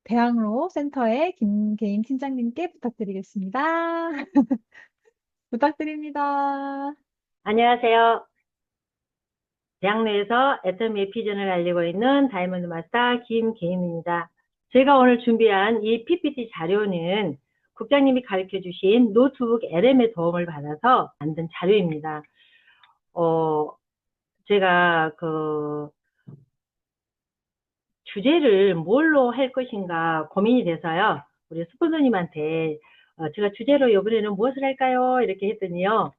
대학로 센터의 김계임 팀장님께 부탁드리겠습니다. 부탁드립니다. 안녕하세요. 대학로에서 애터미의 비전을 알리고 있는 다이아몬드 마스터 김계임입니다. 제가 오늘 준비한 이 PPT 자료는 국장님이 가르쳐 주신 노트북 LM의 도움을 받아서 만든 자료입니다. 어, 제가 주제를 뭘로 할 것인가 고민이 돼서요. 우리 스폰서님한테 제가 주제로 이번에는 무엇을 할까요? 이렇게 했더니요.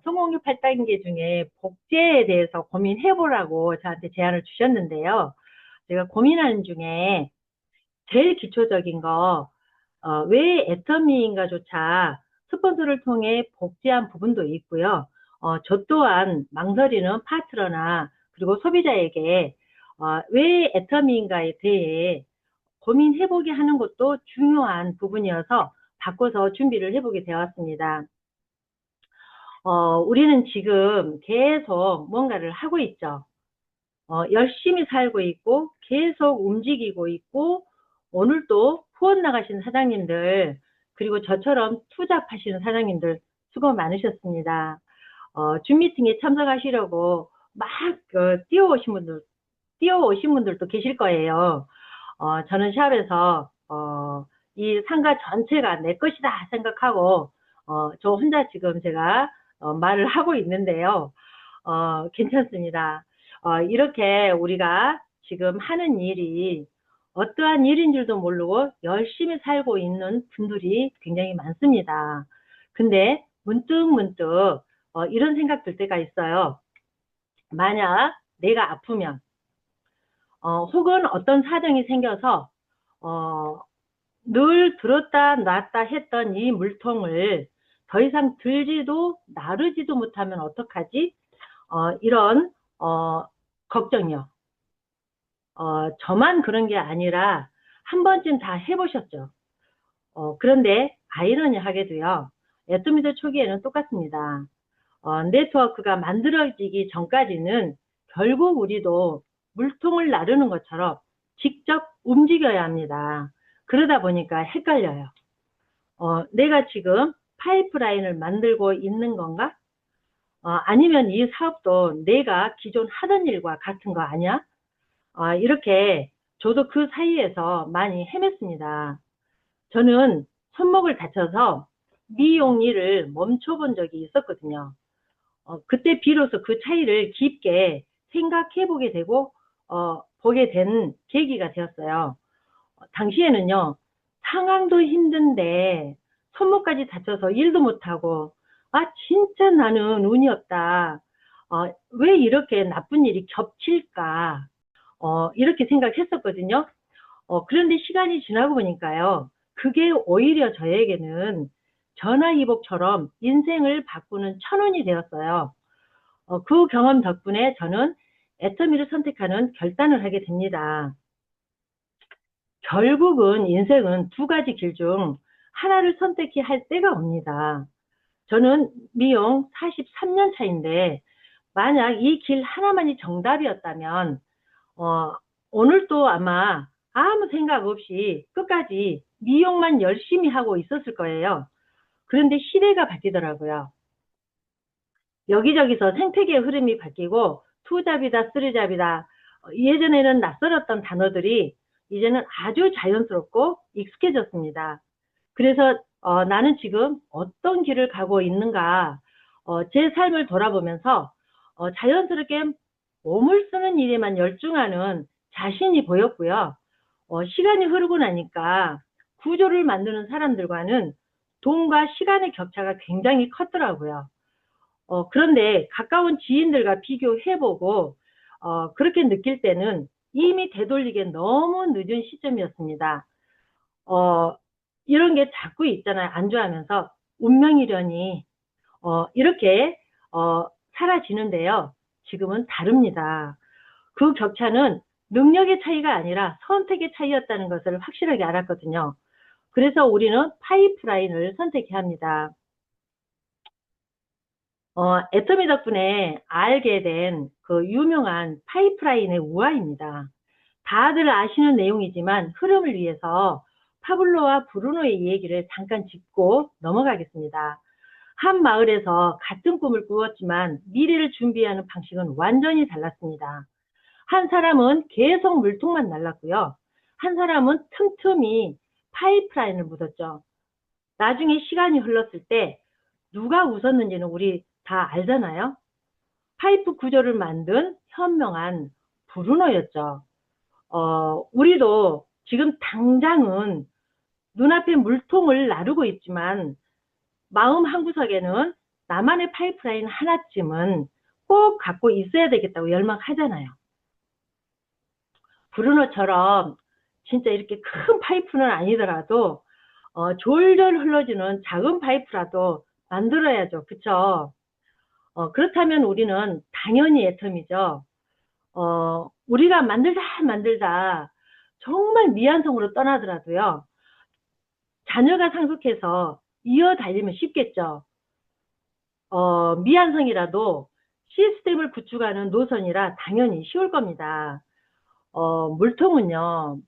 성공률 8단계 중에 복제에 대해서 고민해보라고 저한테 제안을 주셨는데요. 제가 고민하는 중에 제일 기초적인 거, 왜 애터미인가조차 스폰서를 통해 복제한 부분도 있고요. 저 또한 망설이는 파트너나 그리고 소비자에게 왜 애터미인가에 대해 고민해보게 하는 것도 중요한 부분이어서 바꿔서 준비를 해보게 되었습니다. 우리는 지금 계속 뭔가를 하고 있죠. 열심히 살고 있고 계속 움직이고 있고 오늘도 후원 나가신 사장님들 그리고 저처럼 투잡하시는 사장님들 수고 많으셨습니다. 줌 미팅에 참석하시려고 막 뛰어오신 분들도 계실 거예요. 저는 샵에서 이 상가 전체가 내 것이다 생각하고 저 혼자 지금 제가 말을 하고 있는데요. 괜찮습니다. 이렇게 우리가 지금 하는 일이 어떠한 일인 줄도 모르고 열심히 살고 있는 분들이 굉장히 많습니다. 근데 문득문득 이런 생각 들 때가 있어요. 만약 내가 아프면 혹은 어떤 사정이 생겨서 어, 늘 들었다 놨다 했던 이 물통을 더 이상 들지도 나르지도 못하면 어떡하지? 이런 걱정이요. 저만 그런 게 아니라 한 번쯤 다 해보셨죠. 그런데 아이러니하게도요. 애토미도 초기에는 똑같습니다. 네트워크가 만들어지기 전까지는 결국 우리도 물통을 나르는 것처럼 직접 움직여야 합니다. 그러다 보니까 헷갈려요. 내가 지금 파이프라인을 만들고 있는 건가? 아니면 이 사업도 내가 기존 하던 일과 같은 거 아니야? 이렇게 저도 그 사이에서 많이 헤맸습니다. 저는 손목을 다쳐서 미용 일을 멈춰본 적이 있었거든요. 그때 비로소 그 차이를 깊게 생각해 보게 되고, 보게 된 계기가 되었어요. 당시에는요, 상황도 힘든데, 손목까지 다쳐서 일도 못하고, 진짜 나는 운이 없다. 왜 이렇게 나쁜 일이 겹칠까? 이렇게 생각했었거든요. 그런데 시간이 지나고 보니까요, 그게 오히려 저에게는 전화위복처럼 인생을 바꾸는 천운이 되었어요. 그 경험 덕분에 저는 애터미를 선택하는 결단을 하게 됩니다. 결국은 인생은 두 가지 길 중 하나를 선택해야 할 때가 옵니다. 저는 미용 43년 차인데 만약 이 길 하나만이 정답이었다면 오늘도 아마 아무 생각 없이 끝까지 미용만 열심히 하고 있었을 거예요. 그런데 시대가 바뀌더라고요. 여기저기서 생태계의 흐름이 바뀌고 투잡이다, 쓰리잡이다. 예전에는 낯설었던 단어들이 이제는 아주 자연스럽고 익숙해졌습니다. 그래서 나는 지금 어떤 길을 가고 있는가 제 삶을 돌아보면서 자연스럽게 몸을 쓰는 일에만 열중하는 자신이 보였고요. 시간이 흐르고 나니까 구조를 만드는 사람들과는 돈과 시간의 격차가 굉장히 컸더라고요. 그런데 가까운 지인들과 비교해보고 그렇게 느낄 때는 이미 되돌리기엔 너무 늦은 시점이었습니다. 어, 이런 게 자꾸 있잖아요. 안주하면서 운명이려니 이렇게 사라지는데요. 지금은 다릅니다. 그 격차는 능력의 차이가 아니라 선택의 차이였다는 것을 확실하게 알았거든요. 그래서 우리는 파이프라인을 선택해야 합니다. 애터미 덕분에 알게 된 그 유명한 파이프라인의 우화입니다. 다들 아시는 내용이지만 흐름을 위해서 파블로와 브루노의 얘기를 잠깐 짚고 넘어가겠습니다. 한 마을에서 같은 꿈을 꾸었지만 미래를 준비하는 방식은 완전히 달랐습니다. 한 사람은 계속 물통만 날랐고요. 한 사람은 틈틈이 파이프라인을 묻었죠. 나중에 시간이 흘렀을 때 누가 웃었는지는 우리 다 알잖아요. 파이프 구조를 만든 현명한 브루노였죠. 우리도 지금 당장은 눈앞에 물통을 나르고 있지만 마음 한구석에는 나만의 파이프라인 하나쯤은 꼭 갖고 있어야 되겠다고 열망하잖아요. 브루노처럼 진짜 이렇게 큰 파이프는 아니더라도 졸졸 흘러주는 작은 파이프라도 만들어야죠. 그쵸? 그렇다면 우리는 당연히 애텀이죠. 우리가 만들다 정말 미완성으로 떠나더라도요. 자녀가 상속해서 이어 달리면 쉽겠죠. 미완성이라도 시스템을 구축하는 노선이라 당연히 쉬울 겁니다. 물통은요,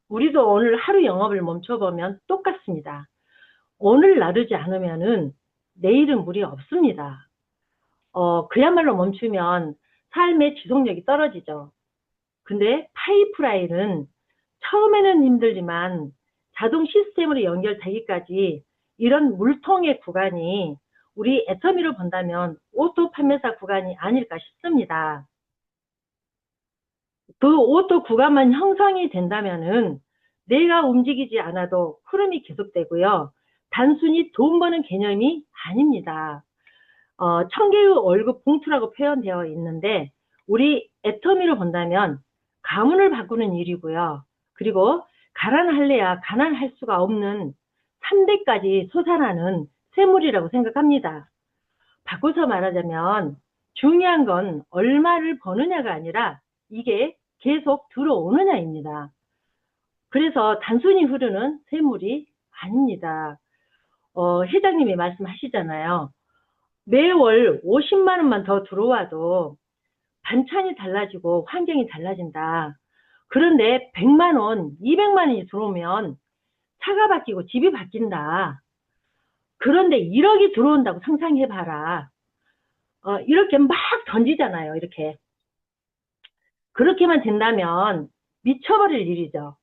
우리도 오늘 하루 영업을 멈춰보면 똑같습니다. 오늘 나르지 않으면은 내일은 물이 없습니다. 그야말로 멈추면 삶의 지속력이 떨어지죠. 근데 파이프라인은 처음에는 힘들지만 자동 시스템으로 연결되기까지 이런 물통의 구간이 우리 애터미로 본다면 오토 판매사 구간이 아닐까 싶습니다. 그 오토 구간만 형성이 된다면은 내가 움직이지 않아도 흐름이 계속되고요. 단순히 돈 버는 개념이 아닙니다. 1000개의 월급 봉투라고 표현되어 있는데 우리 애터미로 본다면 가문을 바꾸는 일이고요. 그리고 가난할래야 가난할 수가 없는 3대까지 솟아나는 쇠물이라고 생각합니다. 바꿔서 말하자면 중요한 건 얼마를 버느냐가 아니라 이게 계속 들어오느냐입니다. 그래서 단순히 흐르는 쇠물이 아닙니다. 회장님이 말씀하시잖아요. 매월 50만 원만 더 들어와도 반찬이 달라지고 환경이 달라진다. 그런데 100만 원, 200만 원이 들어오면 차가 바뀌고 집이 바뀐다. 그런데 1억이 들어온다고 상상해봐라. 이렇게 막 던지잖아요. 이렇게. 그렇게만 된다면 미쳐버릴 일이죠.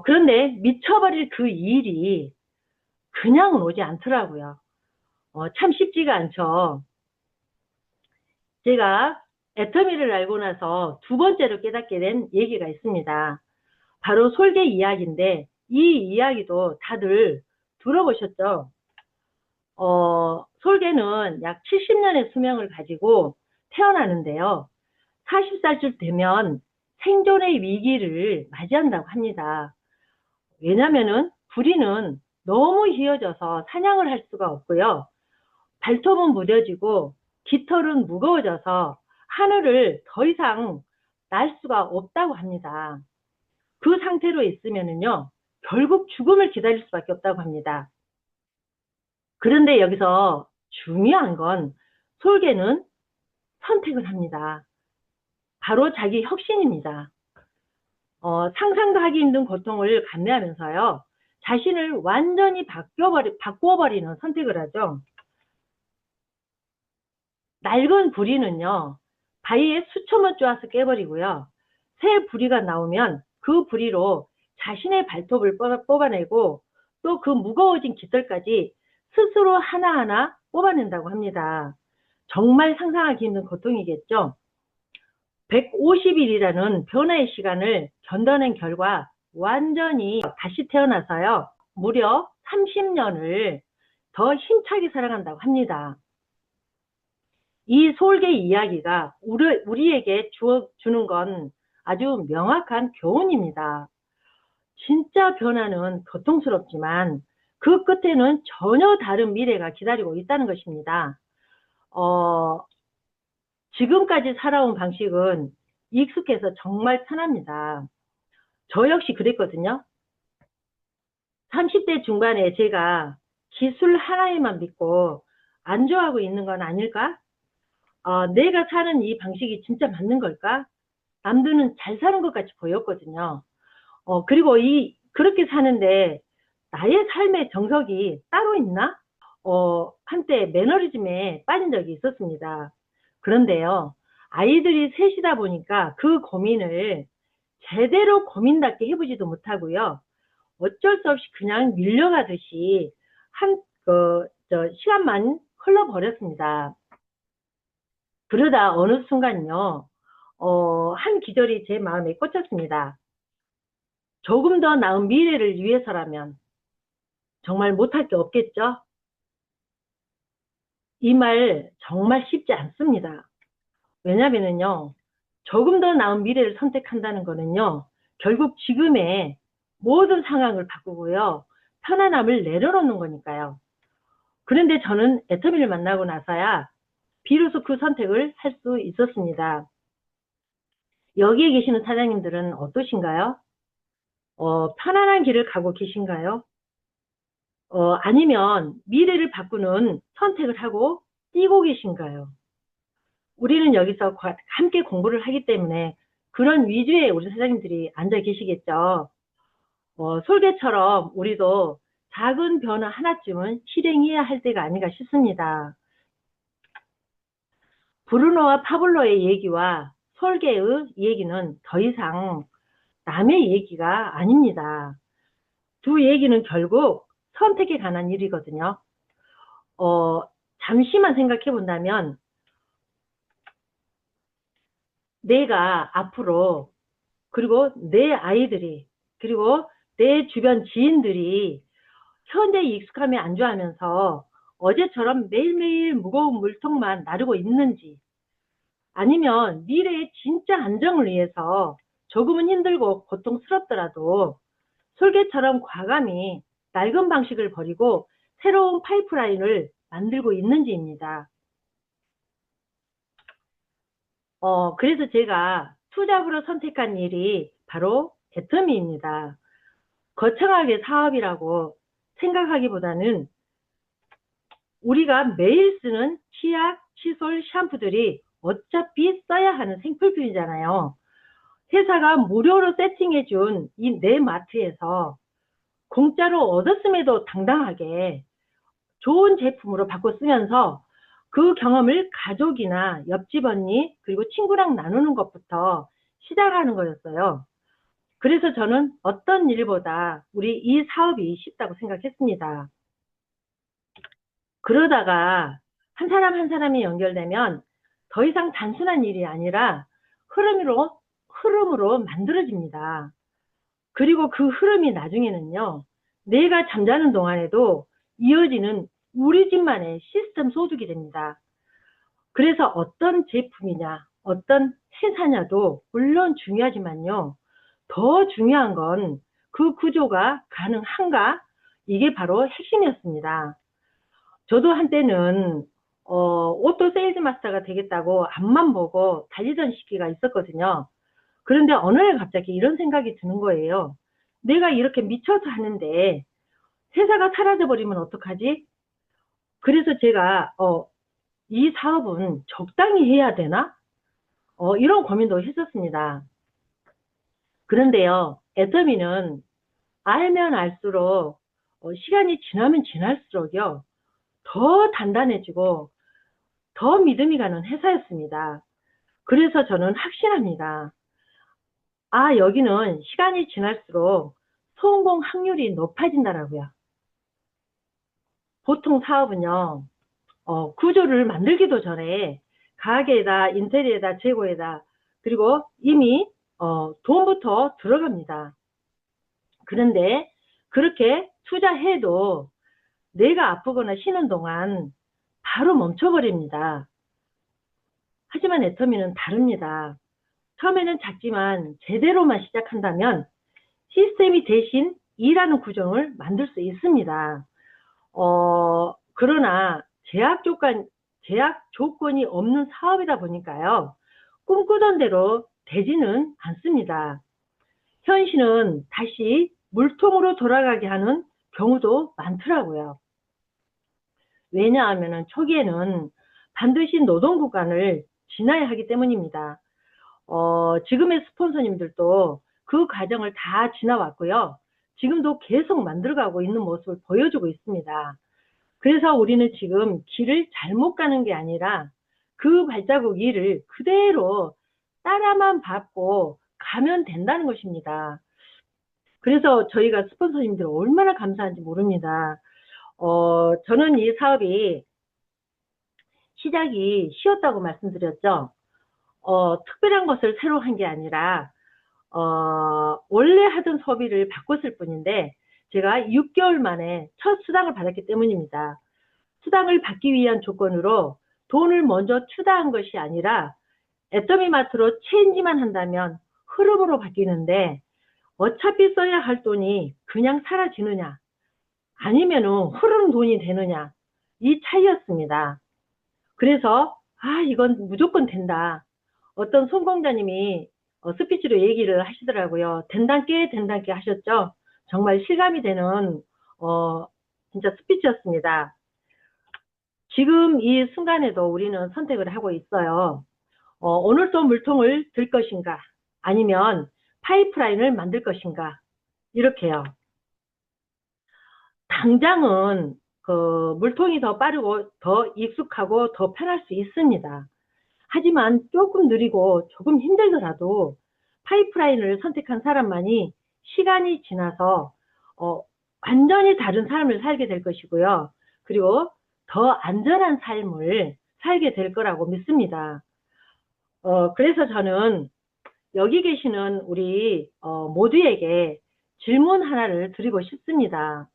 그런데 미쳐버릴 그 일이 그냥은 오지 않더라고요. 참 쉽지가 않죠. 제가 애터미를 알고 나서 두 번째로 깨닫게 된 얘기가 있습니다. 바로 솔개 이야기인데 이 이야기도 다들 들어보셨죠? 솔개는 약 70년의 수명을 가지고 태어나는데요. 40살쯤 되면 생존의 위기를 맞이한다고 합니다. 왜냐면은 부리는 너무 휘어져서 사냥을 할 수가 없고요. 발톱은 무뎌지고 깃털은 무거워져서 하늘을 더 이상 날 수가 없다고 합니다. 그 상태로 있으면은요, 결국 죽음을 기다릴 수밖에 없다고 합니다. 그런데 여기서 중요한 건 솔개는 선택을 합니다. 바로 자기 혁신입니다. 상상도 하기 힘든 고통을 감내하면서요, 자신을 완전히 바꾸어버리는 선택을 하죠. 낡은 부리는요, 바위에 수초만 쪼아서 깨버리고요. 새 부리가 나오면 그 부리로 자신의 발톱을 뽑아내고 또 그 무거워진 깃털까지 스스로 하나하나 뽑아낸다고 합니다. 정말 상상하기 힘든 고통이겠죠. 150일이라는 변화의 시간을 견뎌낸 결과 완전히 다시 태어나서요. 무려 30년을 더 힘차게 살아간다고 합니다. 이 솔개 이야기가 우리에게 주는 건 아주 명확한 교훈입니다. 진짜 변화는 고통스럽지만 그 끝에는 전혀 다른 미래가 기다리고 있다는 것입니다. 지금까지 살아온 방식은 익숙해서 정말 편합니다. 저 역시 그랬거든요. 30대 중반에 제가 기술 하나에만 믿고 안주하고 있는 건 아닐까? 내가 사는 이 방식이 진짜 맞는 걸까? 남들은 잘 사는 것 같이 보였거든요. 그리고 그렇게 사는데 나의 삶의 정석이 따로 있나? 한때 매너리즘에 빠진 적이 있었습니다. 그런데요, 아이들이 셋이다 보니까 그 고민을 제대로 고민답게 해보지도 못하고요. 어쩔 수 없이 그냥 밀려가듯이 시간만 흘러버렸습니다. 그러다 어느 순간요, 한 기절이 제 마음에 꽂혔습니다. 조금 더 나은 미래를 위해서라면 정말 못할 게 없겠죠? 이 말 정말 쉽지 않습니다. 왜냐면은요, 조금 더 나은 미래를 선택한다는 거는요, 결국 지금의 모든 상황을 바꾸고요, 편안함을 내려놓는 거니까요. 그런데 저는 애터미를 만나고 나서야 비로소 그 선택을 할 수 있었습니다. 여기에 계시는 사장님들은 어떠신가요? 편안한 길을 가고 계신가요? 아니면 미래를 바꾸는 선택을 하고 뛰고 계신가요? 우리는 여기서 함께 공부를 하기 때문에 그런 위주의 우리 사장님들이 앉아 계시겠죠. 솔개처럼 우리도 작은 변화 하나쯤은 실행해야 할 때가 아닌가 싶습니다. 브루노와 파블로의 얘기와 솔개의 얘기는 더 이상 남의 얘기가 아닙니다. 두 얘기는 결국 선택에 관한 일이거든요. 어, 잠시만 생각해 본다면 내가 앞으로 그리고 내 아이들이 그리고 내 주변 지인들이 현재 익숙함에 안주하면서 어제처럼 매일매일 무거운 물통만 나르고 있는지 아니면 미래의 진짜 안정을 위해서 조금은 힘들고 고통스럽더라도 솔개처럼 과감히 낡은 방식을 버리고 새로운 파이프라인을 만들고 있는지입니다. 그래서 제가 투잡으로 선택한 일이 바로 애터미입니다. 거창하게 사업이라고 생각하기보다는 우리가 매일 쓰는 치약, 칫솔, 샴푸들이 어차피 써야 하는 생필품이잖아요. 회사가 무료로 세팅해준 이 내 마트에서 공짜로 얻었음에도 당당하게 좋은 제품으로 바꿔 쓰면서 그 경험을 가족이나 옆집 언니 그리고 친구랑 나누는 것부터 시작하는 거였어요. 그래서 저는 어떤 일보다 우리 이 사업이 쉽다고 생각했습니다. 그러다가 한 사람 한 사람이 연결되면 더 이상 단순한 일이 아니라 흐름으로 만들어집니다. 그리고 그 흐름이 나중에는요, 내가 잠자는 동안에도 이어지는 우리 집만의 시스템 소득이 됩니다. 그래서 어떤 제품이냐, 어떤 회사냐도 물론 중요하지만요, 더 중요한 건 그 구조가 가능한가? 이게 바로 핵심이었습니다. 저도 한때는 오토 세일즈 마스터가 되겠다고 앞만 보고 달리던 시기가 있었거든요. 그런데 어느 날 갑자기 이런 생각이 드는 거예요. 내가 이렇게 미쳐서 하는데 회사가 사라져버리면 어떡하지? 그래서 제가 이 사업은 적당히 해야 되나? 이런 고민도 했었습니다. 그런데요, 애터미는 알면 알수록 시간이 지나면 지날수록요, 더 단단해지고 더 믿음이 가는 회사였습니다. 그래서 저는 확신합니다. 아, 여기는 시간이 지날수록 성공 확률이 높아진다라고요. 보통 사업은요, 구조를 만들기도 전에 가게에다, 인테리어에다, 재고에다, 그리고 이미 돈부터 들어갑니다. 그런데 그렇게 투자해도 내가 아프거나 쉬는 동안 바로 멈춰버립니다. 하지만 애터미는 다릅니다. 처음에는 작지만 제대로만 시작한다면 시스템이 대신 일하는 구조를 만들 수 있습니다. 그러나 제약 조건이 없는 사업이다 보니까요. 꿈꾸던 대로 되지는 않습니다. 현실은 다시 물통으로 돌아가게 하는 경우도 많더라고요. 왜냐하면 초기에는 반드시 노동 구간을 지나야 하기 때문입니다. 지금의 스폰서님들도 그 과정을 다 지나왔고요. 지금도 계속 만들어가고 있는 모습을 보여주고 있습니다. 그래서 우리는 지금 길을 잘못 가는 게 아니라 그 발자국 위를 그대로 따라만 밟고 가면 된다는 것입니다. 그래서 저희가 스폰서님들 얼마나 감사한지 모릅니다. 저는 이 사업이 시작이 쉬웠다고 말씀드렸죠. 특별한 것을 새로 한 게 아니라, 원래 하던 소비를 바꿨을 뿐인데, 제가 6개월 만에 첫 수당을 받았기 때문입니다. 수당을 받기 위한 조건으로 돈을 먼저 추다한 것이 아니라, 애터미마트로 체인지만 한다면 흐름으로 바뀌는데, 어차피 써야 할 돈이 그냥 사라지느냐, 아니면은 흐르는 돈이 되느냐, 이 차이였습니다. 그래서, 이건 무조건 된다. 어떤 손공자님이 스피치로 얘기를 하시더라고요. 된단께 된단께 하셨죠. 정말 실감이 되는 진짜 스피치였습니다. 지금 이 순간에도 우리는 선택을 하고 있어요. 오늘 또 물통을 들 것인가 아니면 파이프라인을 만들 것인가 이렇게요. 당장은 그 물통이 더 빠르고 더 익숙하고 더 편할 수 있습니다. 하지만 조금 느리고 조금 힘들더라도 파이프라인을 선택한 사람만이 시간이 지나서 완전히 다른 삶을 살게 될 것이고요. 그리고 더 안전한 삶을 살게 될 거라고 믿습니다. 그래서 저는 여기 계시는 우리 모두에게 질문 하나를 드리고 싶습니다.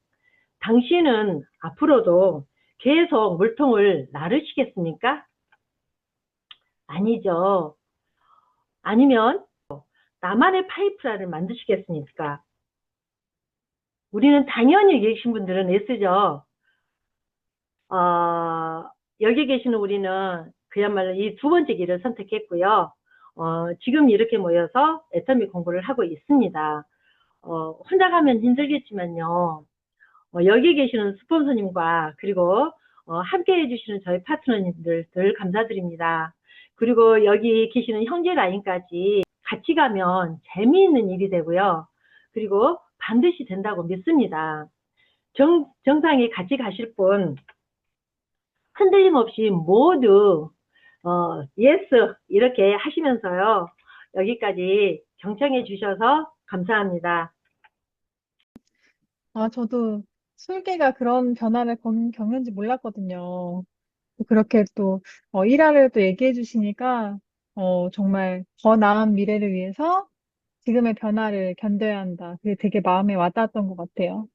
당신은 앞으로도 계속 물통을 나르시겠습니까? 아니죠. 아니면 나만의 파이프라인을 만드시겠습니까? 우리는 당연히 여기 계신 분들은 애쓰죠. 어, 여기 계시는 우리는 그야말로 이 두 번째 길을 선택했고요. 지금 이렇게 모여서 애터미 공부를 하고 있습니다. 혼자 가면 힘들겠지만요. 여기 계시는 스폰서님과 그리고 함께 해주시는 저희 파트너님들 늘 감사드립니다. 그리고 여기 계시는 형제 라인까지 같이 가면 재미있는 일이 되고요. 그리고 반드시 된다고 믿습니다. 정상에 같이 가실 분 흔들림 없이 모두 예스 이렇게 하시면서요. 여기까지 경청해 주셔서 감사합니다. 저도 술계가 그런 변화를 겪는지 몰랐거든요. 그렇게 또, 일화를 또 얘기해 주시니까, 정말 더 나은 미래를 위해서 지금의 변화를 견뎌야 한다. 그게 되게 마음에 와닿았던 것 같아요.